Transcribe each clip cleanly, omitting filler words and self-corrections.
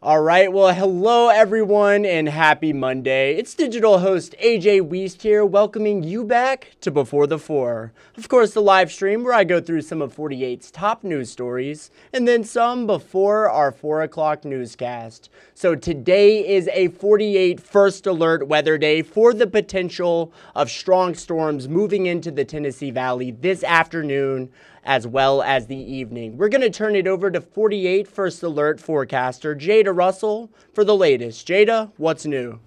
All right, well, hello everyone and happy Monday. It's digital host A.J. Wuest here, welcoming you back to Before the Four. Of course, the live stream where I go through some of 48's top news stories and then some before our 4 o'clock newscast. So today is a 48 first alert weather day for the potential of strong storms moving into the Tennessee Valley this afternoon, as well as the evening. We're going to turn it over to 48 First Alert forecaster Jayda Russell for the latest. Jayda, what's new?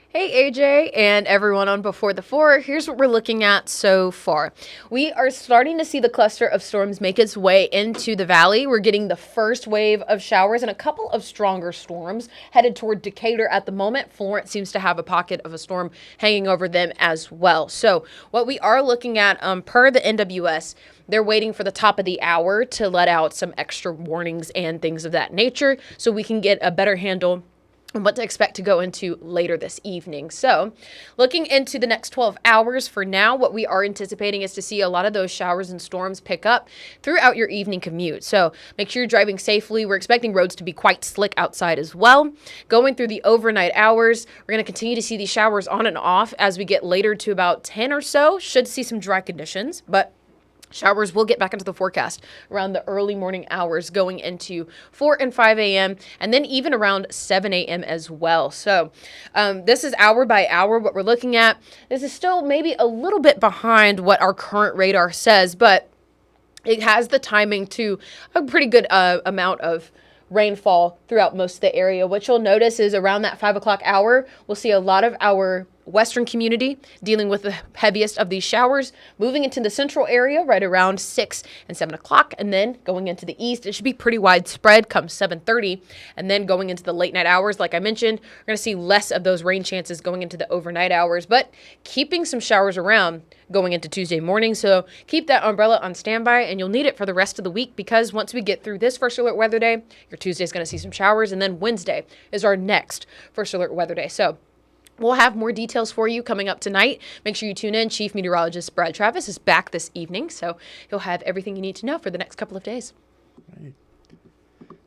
Hey AJ and everyone on Before the Four, here's what we're looking at so far. We are starting to see the cluster of storms make its way into the valley. We're getting the first wave of showers and a couple of stronger storms headed toward Decatur at the moment. Florence seems to have a pocket of a storm hanging over them as well. So what we are looking at per the NWS, they're waiting for the top of the hour to let out some extra warnings and things of that nature so we can get a better handle and what to expect to go into later this evening. So looking into the next 12 hours for now, what we are anticipating is to see a lot of those showers and storms pick up throughout your evening commute. So make sure you're driving safely. We're expecting roads to be quite slick outside as well. Going through the overnight hours, we're going to continue to see these showers on and off as we get later to about 10 or so. Should see some dry conditions, but showers will get back into the forecast around the early morning hours going into 4 and 5 a.m. and then even around 7 a.m. as well. So this is hour by hour what we're looking at. This is still maybe a little bit behind what our current radar says, but it has the timing to a pretty good amount of rainfall throughout most of the area. What you'll notice is around that 5 o'clock hour, we'll see a lot of our western community dealing with the heaviest of these showers, moving into the central area right around 6 and 7 o'clock, and then going into the east. It should be pretty widespread come 7:30, and then going into the late night hours, like I mentioned, we're going to see less of those rain chances going into the overnight hours, but keeping some showers around going into Tuesday morning. So keep that umbrella on standby, and you'll need it for the rest of the week because once we get through this first alert weather day, your Tuesday is going to see some showers, and then Wednesday is our next first alert weather day. So we'll have more details for you coming up tonight. Make sure you tune in. Chief Meteorologist Brad Travis is back this evening, so he'll have everything you need to know for the next couple of days. Right.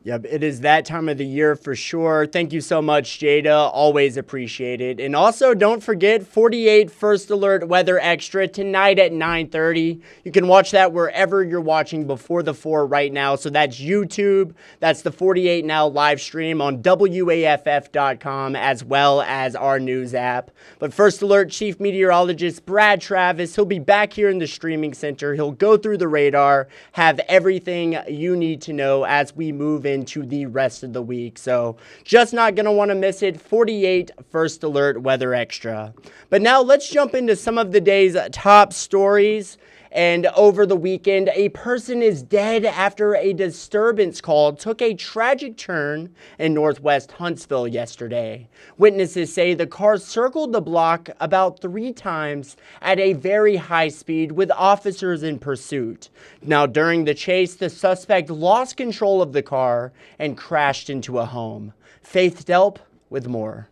Yep, it is that time of the year for sure. Thank you so much, Jayda. Always appreciate it. And also, don't forget 48 First Alert Weather Extra tonight at 9:30. You can watch that wherever you're watching Before the Four right now. So that's YouTube. That's the 48 Now live stream on WAFF.com as well as our news app. But First Alert Chief Meteorologist Brad Travis, he'll be back here in the streaming center. He'll go through the radar, have everything you need to know as we move into the rest of the week. So just not going to want to miss it. 48 First Alert Weather Extra. But now let's jump into some of the day's top stories. And over the weekend, a person is dead after a disturbance call took a tragic turn in northwest Huntsville yesterday. Witnesses say the car circled the block about 3 times at a very high speed with officers in pursuit. Now, during the chase, the suspect lost control of the car and crashed into a home. Faith Delp with more.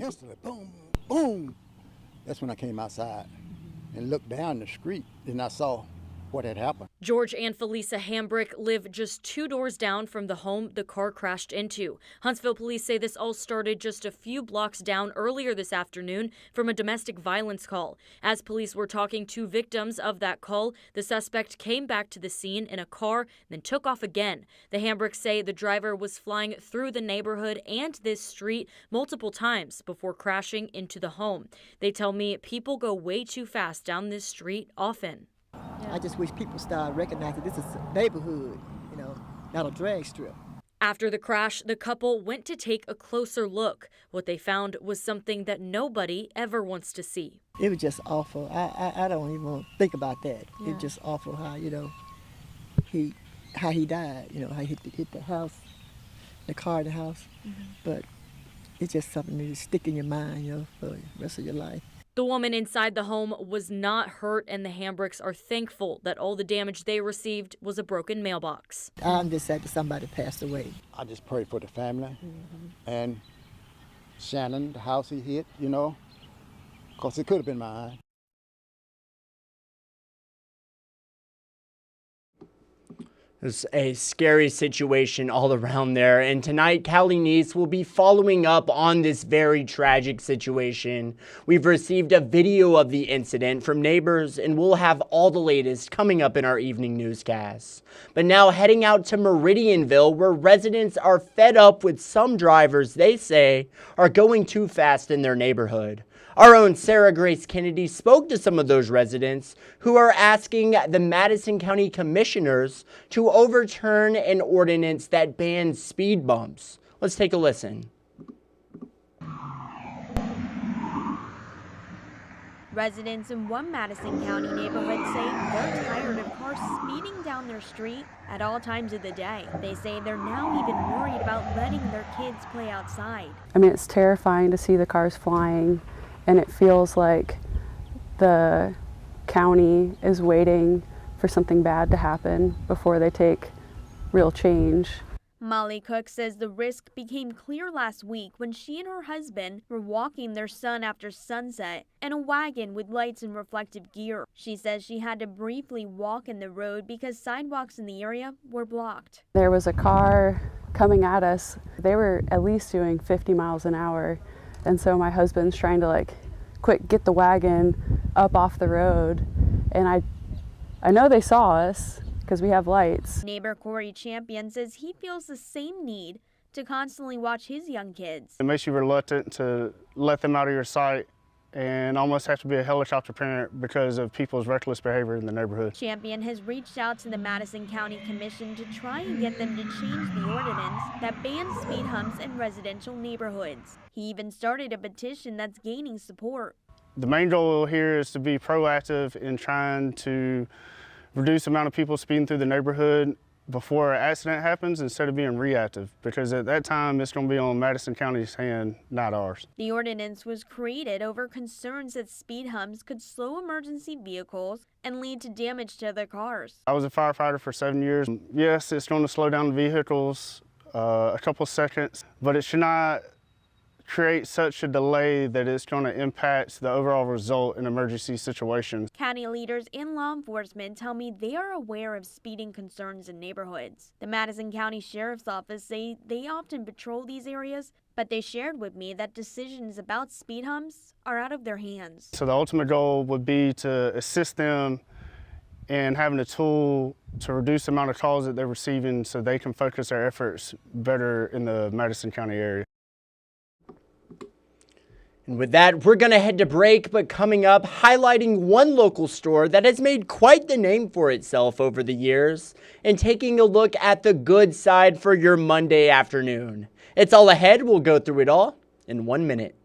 Instantly, boom, boom. That's when I came outside and looked down the street, and I saw what had happened. George and Felisa Hambrick live just 2 doors down from the home the car crashed into. Huntsville police say this all started just a few blocks down earlier this afternoon from a domestic violence call. As police were talking to victims of that call, the suspect came back to the scene in a car, then took off again. The Hambricks say the driver was flying through the neighborhood and this street multiple times before crashing into the home. They tell me people go way too fast down this street often. I just wish people start recognizing this is a neighborhood, not a drag strip. After the crash, the couple went to take a closer look. What they found was something that nobody ever wants to see. It was just awful. I don't even want to think about that. Yeah. It was just awful how, how he died, how he hit the house, the car in the house. Mm-hmm. But it's just something that stick in your mind, for the rest of your life. The woman inside the home was not hurt, and the Hambricks are thankful that all the damage they received was a broken mailbox. I'm just sad that somebody passed away. I just pray for the family and Shannon, the house he hit, because it could have been mine. It's a scary situation all around there. And tonight, Callie Neese will be following up on this very tragic situation. We've received a video of the incident from neighbors, and we'll have all the latest coming up in our evening newscasts. But now heading out to Meridianville, where residents are fed up with some drivers they say are going too fast in their neighborhood. Our own Sarah Grace Kennedy spoke to some of those residents who are asking the Madison County Commissioners to overturn an ordinance that bans speed bumps. Let's take a listen. Residents in one Madison County neighborhood say they're tired of cars speeding down their street at all times of the day. They say they're now even worried about letting their kids play outside. I mean, it's terrifying to see the cars flying, and it feels like the county is waiting for something bad to happen before they take real change. Molly Cook says the risk became clear last week when she and her husband were walking their son after sunset in a wagon with lights and reflective gear. She says she had to briefly walk in the road because sidewalks in the area were blocked. There was a car coming at us. They were at least doing 50 miles an hour. And so my husband's trying to quick, get the wagon up off the road. And I know they saw us because we have lights. Neighbor Corey Champion says he feels the same need to constantly watch his young kids. It makes you reluctant to let them out of your sight and almost have to be a helicopter parent because of people's reckless behavior in the neighborhood. Champion has reached out to the Madison County Commission to try and get them to change the ordinance that bans speed humps in residential neighborhoods. He even started a petition that's gaining support. The main goal here is to be proactive in trying to reduce the amount of people speeding through the neighborhood before an accident happens instead of being reactive, because at that time it's going to be on Madison County's hand, not ours. The ordinance was created over concerns that speed humps could slow emergency vehicles and lead to damage to other cars. I was a firefighter for 7 years. Yes, it's going to slow down the vehicles a couple seconds, but it should not create such a delay that it's going to impact the overall result in emergency situations. County leaders and law enforcement tell me they are aware of speeding concerns in neighborhoods. The Madison County Sheriff's Office say they often patrol these areas, but they shared with me that decisions about speed humps are out of their hands. So the ultimate goal would be to assist them in having a tool to reduce the amount of calls that they're receiving so they can focus their efforts better in the Madison County area. And with that, we're going to head to break, but coming up, highlighting one local store that has made quite the name for itself over the years, and taking a look at the good side for your Monday afternoon. It's all ahead. We'll go through it all in 1 minute.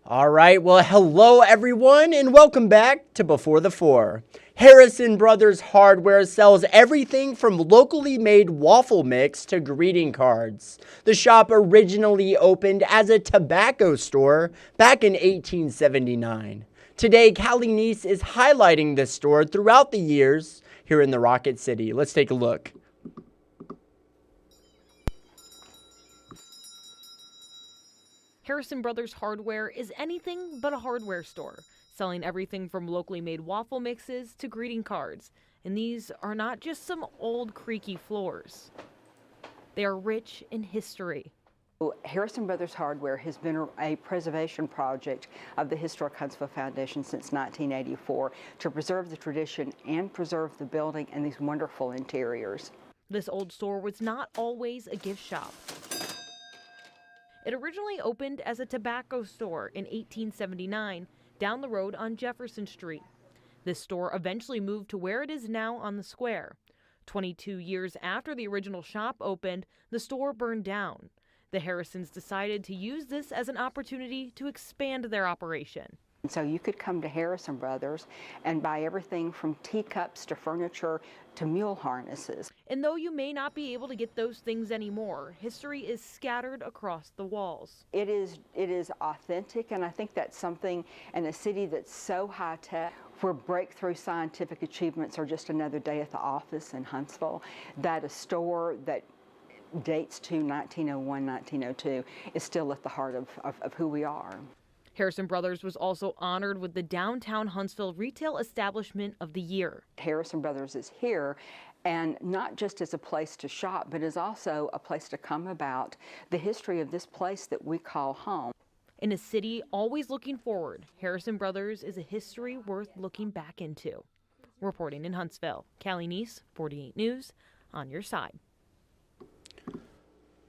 All right, well, hello everyone, and welcome back to Before the Four. Harrison Brothers Hardware sells everything from locally made waffle mix to greeting cards. The shop originally opened as a tobacco store back in 1879. Today, Callie Neese is highlighting this store throughout the years here in the Rocket City. Let's take a look. Harrison Brothers Hardware is anything but a hardware store, selling everything from locally made waffle mixes to greeting cards. And these are not just some old creaky floors. They are rich in history. Harrison Brothers Hardware has been a preservation project of the Historic Huntsville Foundation since 1984 to preserve the tradition and preserve the building and these wonderful interiors. This old store was not always a gift shop. It originally opened as a tobacco store in 1879 down the road on Jefferson Street. This store eventually moved to where it is now on the square. 22 years after the original shop opened, the store burned down. The Harrisons decided to use this as an opportunity to expand their operation. So you could come to Harrison Brothers and buy everything from teacups to furniture to mule harnesses. And though you may not be able to get those things anymore, history is scattered across the walls. It is authentic, and I think that's something in a city that's so high-tech, where breakthrough scientific achievements are just another day at the office in Huntsville, that a store that dates to 1901, 1902 is still at the heart of who we are. Harrison Brothers was also honored with the Downtown Huntsville Retail Establishment of the Year. Harrison Brothers is here, and not just as a place to shop, but as also a place to come about the history of this place that we call home. In a city always looking forward, Harrison Brothers is a history worth looking back into. Reporting in Huntsville, Callie Neese, 48 News, on your side.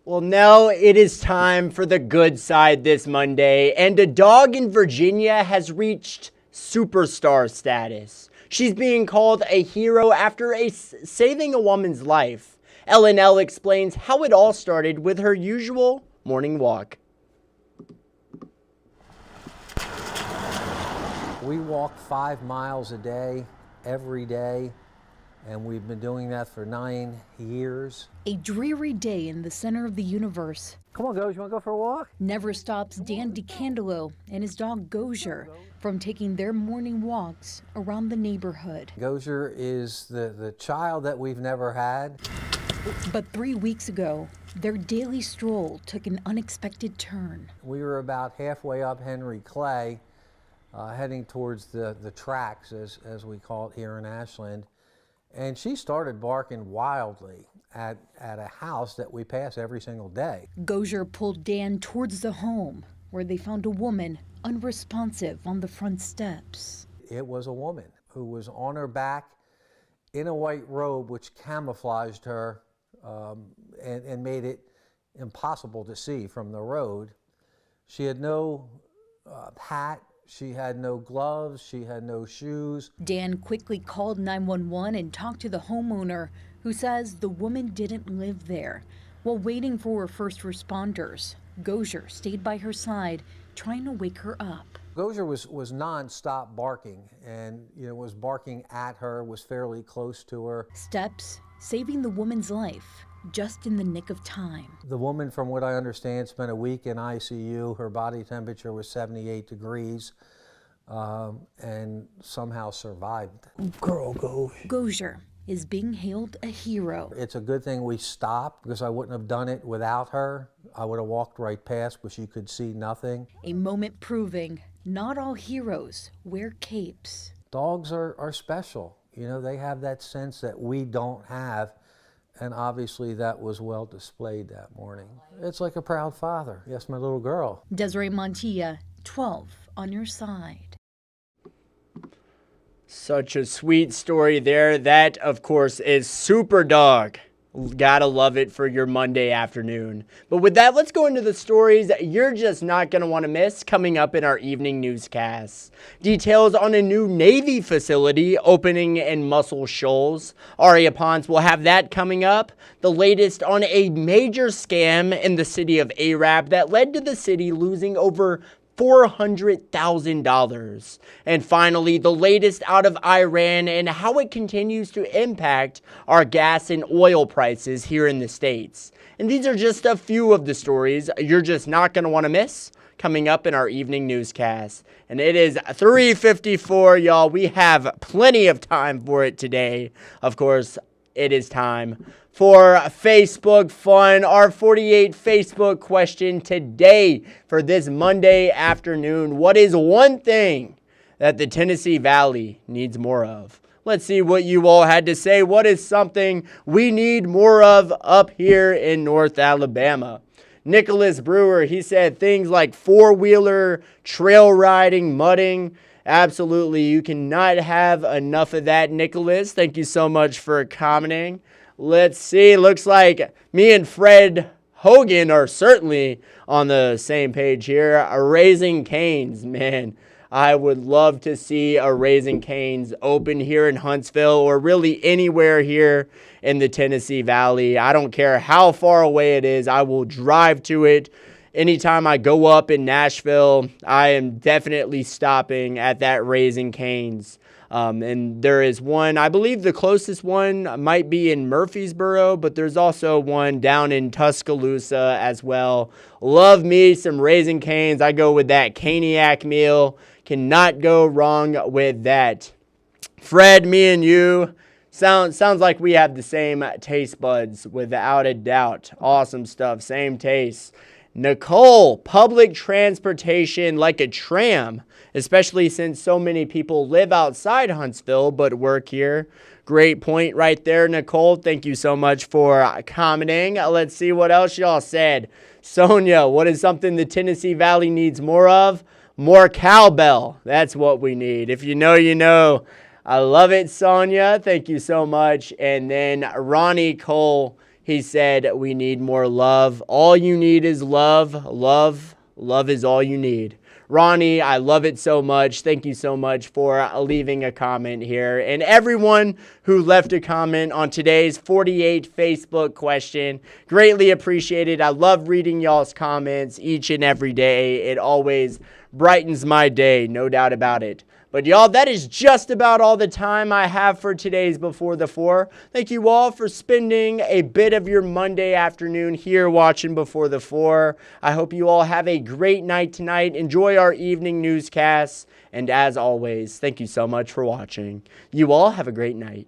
Well, now it is time for the good side this Monday, and a dog in Virginia has reached superstar status. She's being called a hero after saving a woman's life. LNL explains how it all started with her usual morning walk. We walk 5 miles a day, every day. And we've been doing that for 9 years. A dreary day in the center of the universe. Come on, Goge, you want to go for a walk? Never stops Dan DeCandelo and his dog Gozer from taking their morning walks around the neighborhood. Gozer is the child that we've never had. But 3 weeks ago, their daily stroll took an unexpected turn. We were about halfway up Henry Clay, heading towards the tracks, as we call it here in Ashland. And she started barking wildly at a house that we pass every single day. Gozer pulled Dan towards the home, where they found a woman unresponsive on the front steps. It was a woman who was on her back in a white robe, which camouflaged her and made it impossible to see from the road. She had no hat. She had no gloves, she had no shoes. Dan quickly called 911 and talked to the homeowner, who says the woman didn't live there. While waiting for her first responders, Gozer stayed by her side, trying to wake her up. Gozer was non-stop barking, and was barking at her, was fairly close to her. Steps saving the woman's life, just in the nick of time. The woman, from what I understand, spent a week in ICU. Her body temperature was 78 degrees and somehow survived. Girl, Gozer is being hailed a hero. It's a good thing we stopped, because I wouldn't have done it without her. I would have walked right past, but she could see nothing. A moment proving not all heroes wear capes. Dogs are special. They have that sense that we don't have. And obviously that was well displayed that morning. It's like a proud father. Yes, my little girl. Desiree Montilla, 12 on your side. Such a sweet story there. That, of course, is Super Dog. Gotta love it for your Monday afternoon. But with that, let's go into the stories you're just not going to want to miss coming up in our evening newscasts. Details on a new Navy facility opening in Muscle Shoals. Aria Ponce will have that coming up. The latest on a major scam in the city of Arab that led to the city losing over $400,000. And finally, the latest out of Iran and how it continues to impact our gas and oil prices here in the States. And these are just a few of the stories you're just not going to want to miss coming up in our evening newscast. And it is 3:54, y'all. We have plenty of time for it today. Of course, it is time for Facebook fun. Our 48 Facebook question today for this Monday afternoon. What is one thing that the Tennessee Valley needs more of? Let's see what you all had to say. What is something we need more of up here in North Alabama? Nicholas Brewer, he said things like four-wheeler, trail riding, mudding. Absolutely, you cannot have enough of that, Nicholas. Thank you so much for commenting. Let's see, looks like me and Fred Hogan are certainly on the same page here. Raising Cane's, man. I would love to see a Raising Cane's open here in Huntsville or really anywhere here in the Tennessee Valley. I don't care how far away it is. I will drive to it. Anytime I go up in Nashville, I am definitely stopping at that Raising Cane's. And there is one, I believe the closest one might be in Murfreesboro, but there's also one down in Tuscaloosa as well. Love me some Raising Cane's. I go with that Caniac meal. Cannot go wrong with that. Fred, me and you, sounds like we have the same taste buds without a doubt. Awesome stuff, same taste. Nicole, public transportation like a tram, especially since so many people live outside Huntsville but work here. Great point right there, Nicole. Thank you so much for commenting. Let's see what else y'all said. Sonia, what is something the Tennessee Valley needs more of? More cowbell. That's what we need. If you know, you know. I love it, Sonia. Thank you so much. And then Ronnie Cole, he said, we need more love. All you need is love. Love is all you need. Ronnie, I love it so much. Thank you so much for leaving a comment here. And everyone who left a comment on today's 48 Facebook question, greatly appreciated. I love reading y'all's comments each and every day. It always brightens my day, no doubt about it. But y'all, that is just about all the time I have for today's Before the Four. Thank you all for spending a bit of your Monday afternoon here watching Before the Four. I hope you all have a great night tonight. Enjoy our evening newscasts. And as always, thank you so much for watching. You all have a great night.